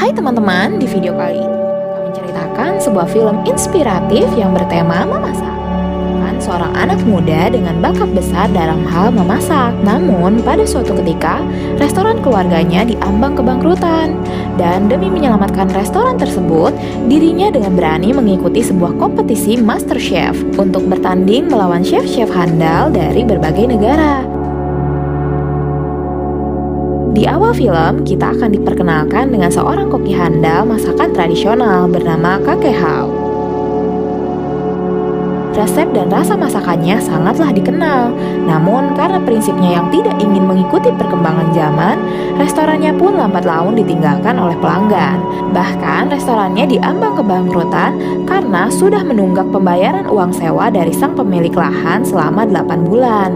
Hai teman-teman, di video kali ini kami menceritakan sebuah film inspiratif yang bertema memasak. Kan seorang anak muda dengan bakat besar dalam hal memasak. Namun pada suatu ketika, restoran keluarganya diambang kebangkrutan. Dan demi menyelamatkan restoran tersebut, dirinya dengan berani mengikuti sebuah kompetisi MasterChef untuk bertanding melawan chef-chef handal dari berbagai negara. Di awal film, kita akan diperkenalkan dengan seorang koki handal masakan tradisional bernama Kakek Hao. Resep dan rasa masakannya sangatlah dikenal. Namun karena prinsipnya yang tidak ingin mengikuti perkembangan zaman, restorannya pun lambat laun ditinggalkan oleh pelanggan. Bahkan restorannya diambang kebangkrutan karena sudah menunggak pembayaran uang sewa dari sang pemilik lahan selama 8 bulan.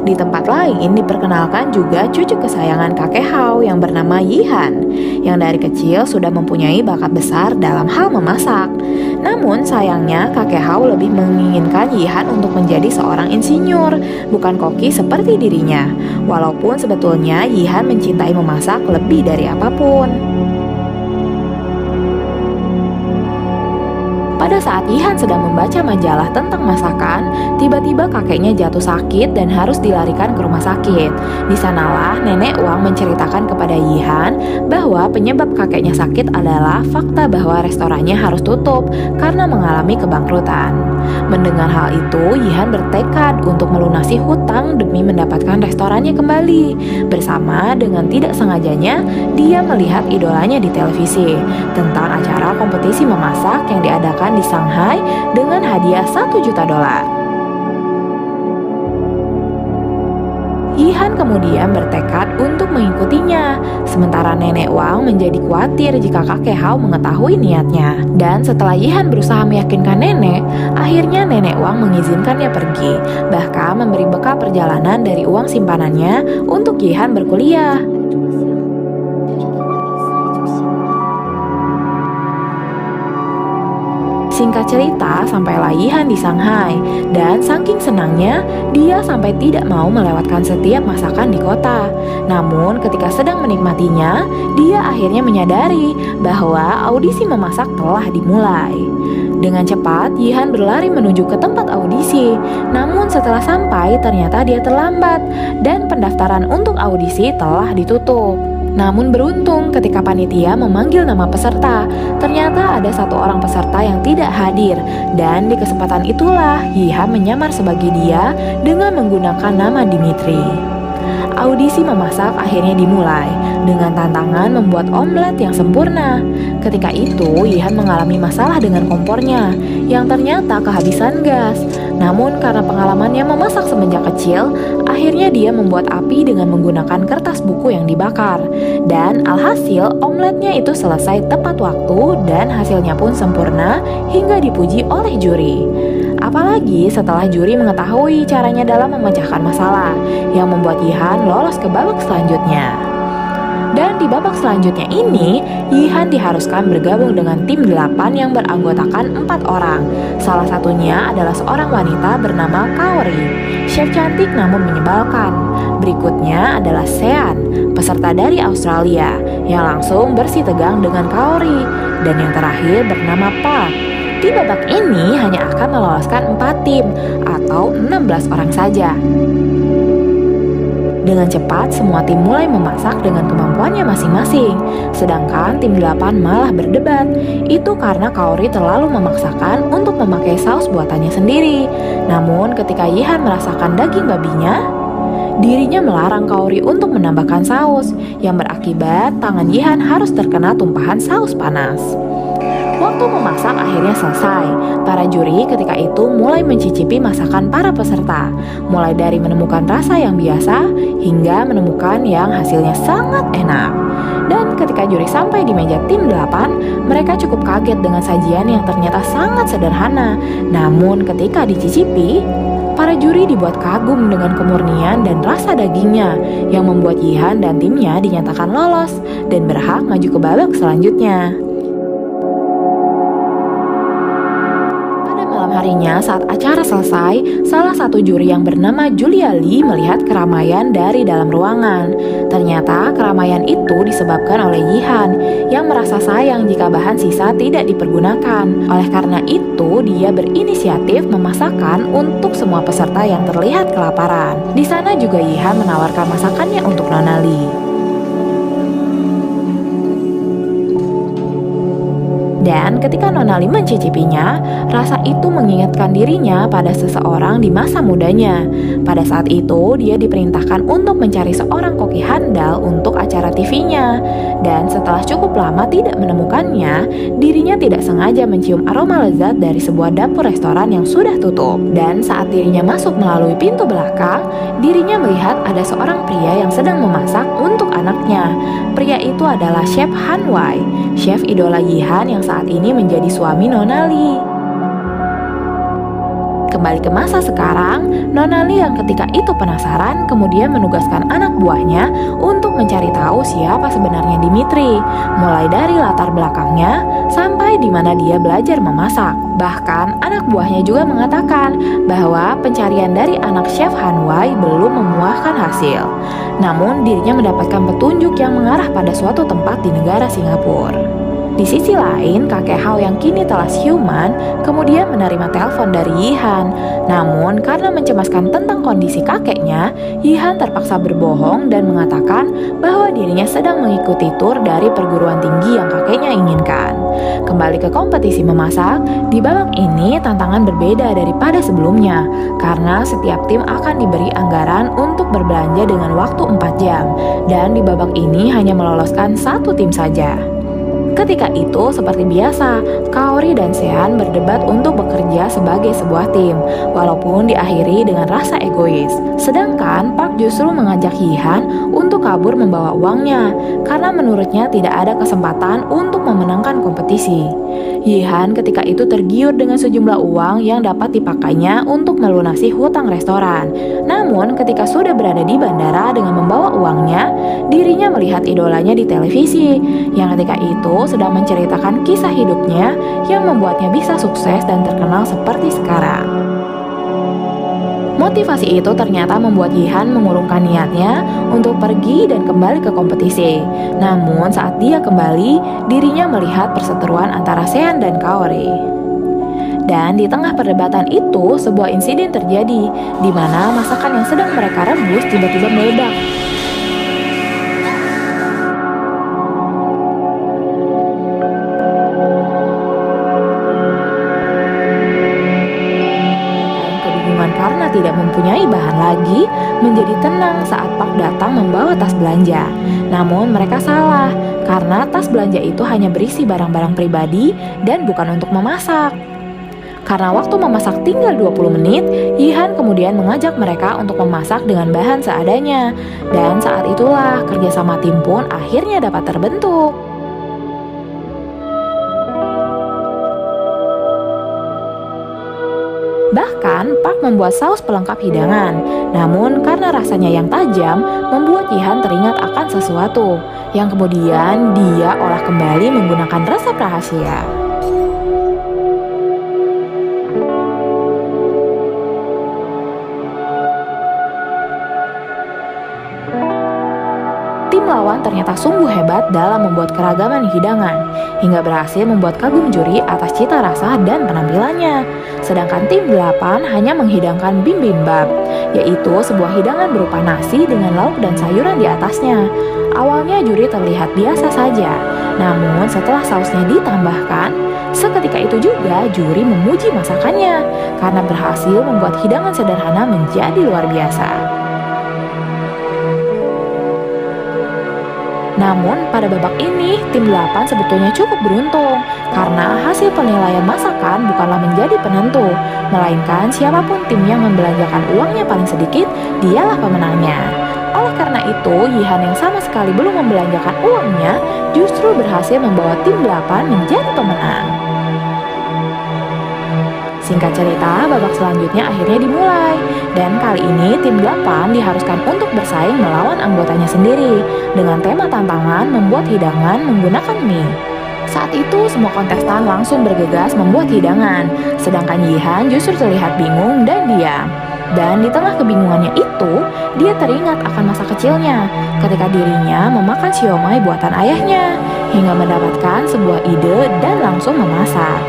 Di tempat lain diperkenalkan juga cucu kesayangan Kakek Hao yang bernama Yihan, yang dari kecil sudah mempunyai bakat besar dalam hal memasak. Namun sayangnya Kakek Hao lebih menginginkan Yihan untuk menjadi seorang insinyur, bukan koki seperti dirinya. Walaupun sebetulnya Yihan mencintai memasak lebih dari apapun. Pada saat Yihan sedang membaca majalah tentang masakan, tiba-tiba kakeknya jatuh sakit dan harus dilarikan ke rumah sakit. Di sanalah nenek Wang menceritakan kepada Yihan bahwa penyebab kakeknya sakit adalah fakta bahwa restorannya harus tutup karena mengalami kebangkrutan. Mendengar hal itu, Yihan bertekad untuk melunasi hutang demi mendapatkan restorannya kembali. Bersama dengan tidak sengajanya, dia melihat idolanya di televisi tentang acara kompetisi memasak yang diadakan di Shanghai dengan hadiah $1 juta. Yihan kemudian bertekad untuk mengikutinya, sementara nenek Wang menjadi khawatir jika Kakek Hao mengetahui niatnya. Dan setelah Yihan berusaha meyakinkan nenek, akhirnya nenek Wang mengizinkannya pergi, bahkan memberi bekal perjalanan dari uang simpanannya untuk Yihan berkuliah. Singkat cerita, sampailah Yihan di Shanghai, dan saking senangnya, dia sampai tidak mau melewatkan setiap masakan di kota. Namun, ketika sedang menikmatinya, dia akhirnya menyadari bahwa audisi memasak telah dimulai. Dengan cepat, Yihan berlari menuju ke tempat audisi. Namun setelah sampai, ternyata dia terlambat, dan pendaftaran untuk audisi telah ditutup. Namun beruntung ketika panitia memanggil nama peserta, ternyata ada satu orang peserta yang tidak hadir, dan di kesempatan itulah Yihan menyamar sebagai dia dengan menggunakan nama Dimitri. Audisi memasak akhirnya dimulai dengan tantangan membuat omelet yang sempurna. Ketika itu, Yihan mengalami masalah dengan kompornya yang ternyata kehabisan gas. Namun karena pengalamannya memasak semenjak kecil, akhirnya dia membuat api dengan menggunakan kertas buku yang dibakar. Dan alhasil omeletnya itu selesai tepat waktu dan hasilnya pun sempurna hingga dipuji oleh juri. Apalagi setelah juri mengetahui caranya dalam memecahkan masalah, yang membuat Yihan lolos ke babak selanjutnya. Dan di babak selanjutnya ini, Yihan diharuskan bergabung dengan tim 8 yang beranggotakan 4 orang. Salah satunya adalah seorang wanita bernama Kaori, chef cantik namun menyebalkan. Berikutnya adalah Sean, peserta dari Australia, yang langsung bersitegang dengan Kaori. Dan yang terakhir bernama Park. Di babak ini hanya akan meloloskan 4 tim atau 16 orang saja. Dengan cepat, semua tim mulai memasak dengan kemampuannya masing-masing. Sedangkan tim 8 malah berdebat. Itu karena Kaori terlalu memaksakan untuk memakai saus buatannya sendiri. Namun ketika Yihan merasakan daging babinya, dirinya melarang Kaori untuk menambahkan saus, yang berakibat tangan Yihan harus terkena tumpahan saus panas. Waktu memasak akhirnya selesai. Para juri ketika itu mulai mencicipi masakan para peserta, mulai dari menemukan rasa yang biasa hingga menemukan yang hasilnya sangat enak. Dan ketika juri sampai di meja tim 8, mereka cukup kaget dengan sajian yang ternyata sangat sederhana. Namun ketika dicicipi, para juri dibuat kagum dengan kemurnian dan rasa dagingnya, yang membuat Yihan dan timnya dinyatakan lolos dan berhak maju ke babak selanjutnya. harinya saat acara selesai, salah satu juri yang bernama Julia Lee melihat keramaian dari dalam ruangan. Ternyata keramaian itu disebabkan oleh Yihan yang merasa sayang jika bahan sisa tidak dipergunakan. Oleh karena itu, dia berinisiatif memasakkan untuk semua peserta yang terlihat kelaparan. Di sana juga Yihan menawarkan masakannya untuk Nona Lee. Dan ketika Nona Lee mencicipinya, rasa itu mengingatkan dirinya pada seseorang di masa mudanya. Pada saat itu, dia diperintahkan untuk mencari seorang koki handal untuk acara TV-nya. Dan setelah cukup lama tidak menemukannya, dirinya tidak sengaja mencium aroma lezat dari sebuah dapur restoran yang sudah tutup. Dan saat dirinya masuk melalui pintu belakang, dirinya melihat ada seorang pria yang sedang memasak untuk anaknya. Pria itu adalah Chef Han Wei, chef idola Yihan yang saat ini menjadi suami Nona Lee. Kembali ke masa sekarang, Nona Lee yang ketika itu penasaran kemudian menugaskan anak buahnya untuk mencari tahu siapa sebenarnya Dimitri, mulai dari latar belakangnya sampai di mana dia belajar memasak. Bahkan anak buahnya juga mengatakan bahwa pencarian dari anak Chef Han Wei belum memuahkan hasil. Namun dirinya mendapatkan petunjuk yang mengarah pada suatu tempat di negara Singapura. Di sisi lain, kakek Hao yang kini telah siuman kemudian menerima telepon dari Yihan. Namun karena mencemaskan tentang kondisi kakeknya, Yihan terpaksa berbohong dan mengatakan bahwa dirinya sedang mengikuti tur dari perguruan tinggi yang kakeknya inginkan. Kembali ke kompetisi memasak, di babak ini tantangan berbeda daripada sebelumnya karena setiap tim akan diberi anggaran untuk berbelanja dengan waktu 4 jam dan di babak ini hanya meloloskan satu tim saja. Ketika itu, seperti biasa, Kaori dan Sean berdebat untuk bekerja sebagai sebuah tim, walaupun diakhiri dengan rasa egois. Sedangkan Park justru mengajak Yihan untuk kabur membawa uangnya, karena menurutnya tidak ada kesempatan untuk memenangkan kompetisi. Yihan ketika itu tergiur dengan sejumlah uang yang dapat dipakainya untuk melunasi hutang restoran. Namun ketika sudah berada di bandara dengan membawa uangnya, dirinya melihat idolanya di televisi, yang ketika itu sedang menceritakan kisah hidupnya yang membuatnya bisa sukses dan terkenal seperti sekarang. Motivasi itu ternyata membuat Yihan mengurungkan niatnya untuk pergi dan kembali ke kompetisi. Namun saat dia kembali, dirinya melihat perseteruan antara Sean dan Kaori. Dan di tengah perdebatan itu, sebuah insiden terjadi, di mana masakan yang sedang mereka rebus tiba-tiba meledak. Karena tidak mempunyai bahan lagi, menjadi tenang saat Park datang membawa tas belanja. Namun mereka salah, karena tas belanja itu hanya berisi barang-barang pribadi dan bukan untuk memasak. Karena waktu memasak tinggal 20 menit, Yihan kemudian mengajak mereka untuk memasak dengan bahan seadanya. Dan saat itulah kerjasama tim pun akhirnya dapat terbentuk. Bahkan Park membuat saus pelengkap hidangan. Namun karena rasanya yang tajam, membuat Yihan teringat akan sesuatu yang kemudian dia olah kembali menggunakan resep rahasia. Tim lawan ternyata sungguh hebat dalam membuat keragaman hidangan, hingga berhasil membuat kagum juri atas cita rasa dan penampilannya. Sedangkan tim 8 hanya menghidangkan bibimbap, yaitu sebuah hidangan berupa nasi dengan lauk dan sayuran di atasnya. Awalnya juri terlihat biasa saja, namun setelah sausnya ditambahkan, seketika itu juga juri memuji masakannya karena berhasil membuat hidangan sederhana menjadi luar biasa. Namun pada babak ini tim 8 sebetulnya cukup beruntung karena hasil penilaian masakan bukanlah menjadi penentu, melainkan siapapun tim yang membelanjakan uangnya paling sedikit, dialah pemenangnya. Oleh karena itu, Yihan yang sama sekali belum membelanjakan uangnya justru berhasil membawa tim 8 menjadi pemenang. Singkat cerita, babak selanjutnya akhirnya dimulai. Dan kali ini tim 8 diharuskan untuk bersaing melawan anggotanya sendiri dengan tema tantangan membuat hidangan menggunakan mie. Saat itu semua kontestan langsung bergegas membuat hidangan, sedangkan Yihan justru terlihat bingung dan diam. Dan di tengah kebingungannya itu, dia teringat akan masa kecilnya ketika dirinya memakan siomay buatan ayahnya, hingga mendapatkan sebuah ide dan langsung memasak.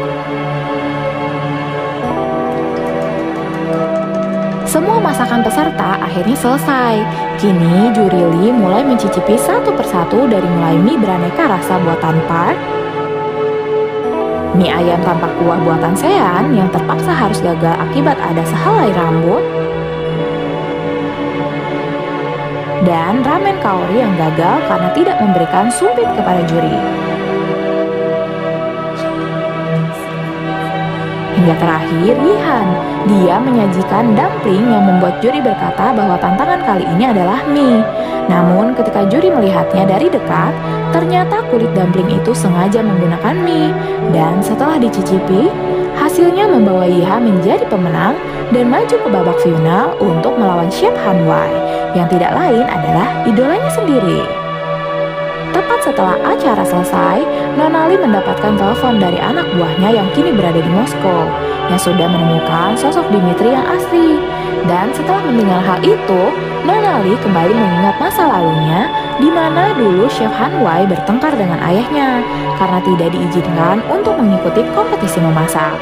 Semua masakan peserta akhirnya selesai. Kini juri Lee mulai mencicipi satu persatu dari mulai mie beraneka rasa buatan Park, mie ayam tanpa kuah buatan Sean yang terpaksa harus gagal akibat ada sehelai rambut, dan ramen kaori yang gagal karena tidak memberikan sumpit kepada juri. Hingga terakhir, Yihan. Dia menyajikan dumpling yang membuat juri berkata bahwa tantangan kali ini adalah mie. Namun ketika juri melihatnya dari dekat, ternyata kulit dumpling itu sengaja menggunakan mie. Dan setelah dicicipi, hasilnya membawa Yihan menjadi pemenang dan maju ke babak final untuk melawan Chef Han Wai, yang tidak lain adalah idolanya sendiri. Tepat setelah acara selesai, Nona Lee mendapatkan telepon dari anak buahnya yang kini berada di Moskow, yang sudah menemukan sosok Dimitri yang asli. Dan setelah mendengar hal itu, Nona Lee kembali mengingat masa lalunya, di mana dulu Chef Han Wai bertengkar dengan ayahnya karena tidak diizinkan untuk mengikuti kompetisi memasak.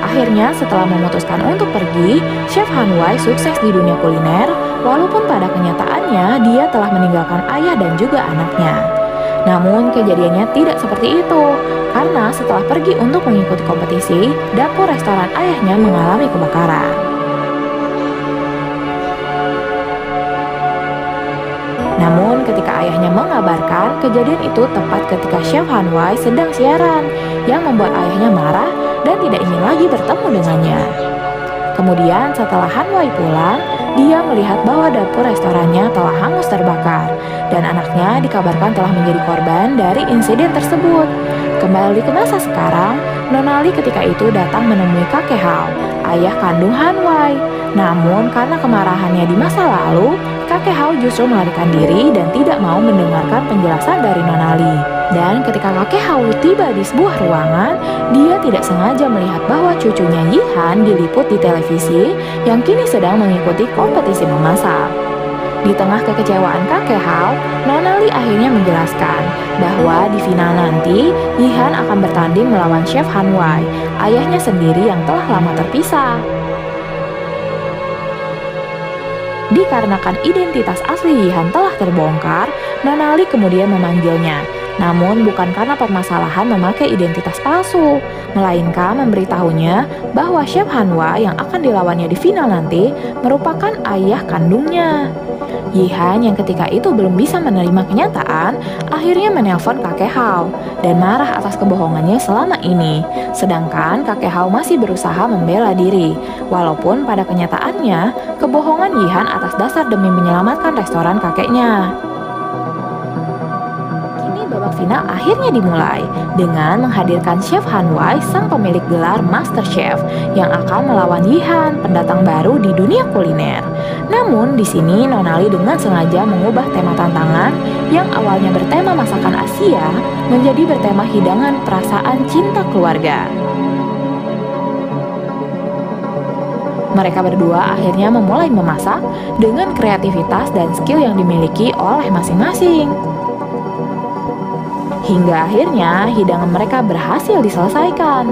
Akhirnya setelah memutuskan untuk pergi, Chef Han Wai sukses di dunia kuliner, walaupun pada kenyataannya dia telah meninggalkan ayah dan juga anaknya. Namun kejadiannya tidak seperti itu, karena setelah pergi untuk mengikuti kompetisi, dapur restoran ayahnya mengalami kebakaran. Namun ketika ayahnya mengabarkan, kejadian itu tepat ketika Chef Han Wai sedang siaran, yang membuat ayahnya marah dan tidak ingin lagi bertemu dengannya. Kemudian setelah Han Wai pulang, dia melihat bahwa dapur restorannya telah hangus terbakar dan anaknya dikabarkan telah menjadi korban dari insiden tersebut. Kembali ke masa sekarang, Nona Lee ketika itu datang menemui kakek Hao, ayah kandung Han Wai. Namun karena kemarahannya di masa lalu, kakek Hao justru melarikan diri dan tidak mau mendengarkan penjelasan dari Nona Lee. Dan ketika kakek Hao tiba di sebuah ruangan, dia tidak sengaja melihat bahwa cucunya Yihan diliput di televisi yang kini sedang mengikuti kompetisi memasak. Di tengah kekecewaan kakek Hao, Nona Lee akhirnya menjelaskan bahwa di final nanti, Yihan akan bertanding melawan Chef Han Wai, ayahnya sendiri yang telah lama terpisah. Dikarenakan identitas asli Yihan telah terbongkar, Nona Lee kemudian memanggilnya. Namun bukan karena permasalahan memakai identitas palsu, melainkan memberitahunya bahwa Chef Han Wai yang akan dilawannya di final nanti merupakan ayah kandungnya. Yihan yang ketika itu belum bisa menerima kenyataan, akhirnya menelpon kakek Hao dan marah atas kebohongannya selama ini. Sedangkan kakek Hao masih berusaha membela diri, walaupun pada kenyataannya kebohongan Yihan atas dasar demi menyelamatkan restoran kakeknya. Babak final akhirnya dimulai dengan menghadirkan Chef Han Wai, sang pemilik gelar Master Chef yang akan melawan Yihan, pendatang baru di dunia kuliner. Namun di sini Nona Lee dengan sengaja mengubah tema tantangan yang awalnya bertema masakan Asia menjadi bertema hidangan perasaan cinta keluarga. Mereka berdua akhirnya memulai memasak dengan kreativitas dan skill yang dimiliki oleh masing-masing. Hingga akhirnya hidangan mereka berhasil diselesaikan.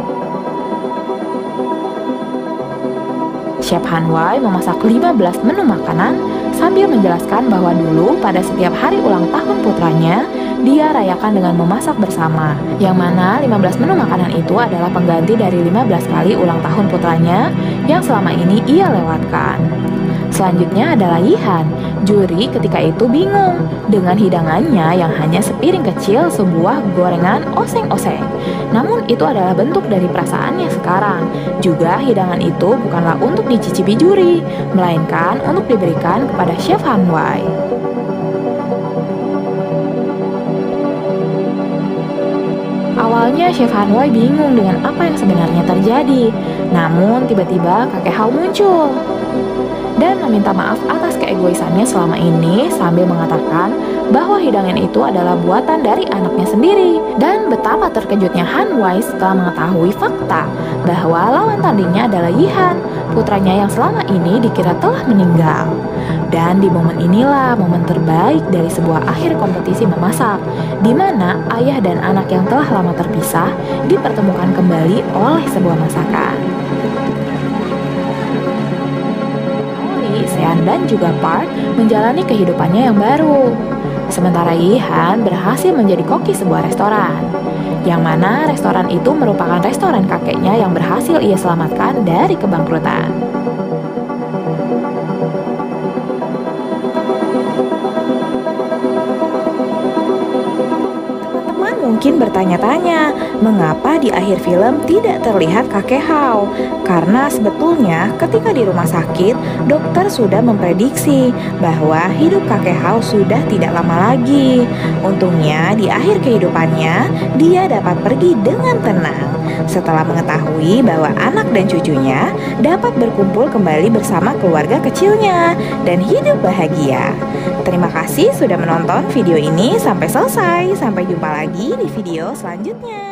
Chef Han Wai memasak 15 menu makanan sambil menjelaskan bahwa dulu pada setiap hari ulang tahun putranya, dia rayakan dengan memasak bersama, yang mana 15 menu makanan itu adalah pengganti dari 15 kali ulang tahun putranya yang selama ini ia lewatkan. Selanjutnya adalah Yihan. Juri ketika itu bingung dengan hidangannya yang hanya sepiring kecil sebuah gorengan oseng-oseng. Namun itu adalah bentuk dari perasaannya sekarang. Juga hidangan itu bukanlah untuk dicicipi juri, melainkan untuk diberikan kepada Chef Han Wai. Awalnya Chef Han Wai bingung dengan apa yang sebenarnya terjadi. Namun tiba-tiba kakek Hao muncul. dan meminta maaf atas keegoisannya selama ini sambil mengatakan bahwa hidangan itu adalah buatan dari anaknya sendiri. Dan betapa terkejutnya Han Wei setelah mengetahui fakta bahwa lawan tandingnya adalah Yihan, putranya yang selama ini dikira telah meninggal. Dan di momen inilah momen terbaik dari sebuah akhir kompetisi memasak, di mana ayah dan anak yang telah lama terpisah dipertemukan kembali oleh sebuah masakan. Oli, Sean dan juga Park menjalani kehidupannya yang baru. Sementara Yihan berhasil menjadi koki sebuah restoran, yang mana restoran itu merupakan restoran kakeknya yang berhasil ia selamatkan dari kebangkrutan. Mungkin bertanya-tanya, mengapa di akhir film tidak terlihat kakek Hao? Karena sebetulnya ketika di rumah sakit, dokter sudah memprediksi bahwa hidup kakek Hao sudah tidak lama lagi. Untungnya di akhir kehidupannya, dia dapat pergi dengan tenang setelah mengetahui bahwa anak dan cucunya dapat berkumpul kembali bersama keluarga kecilnya dan hidup bahagia. Terima kasih sudah menonton video ini sampai selesai. Sampai jumpa lagi di video selanjutnya.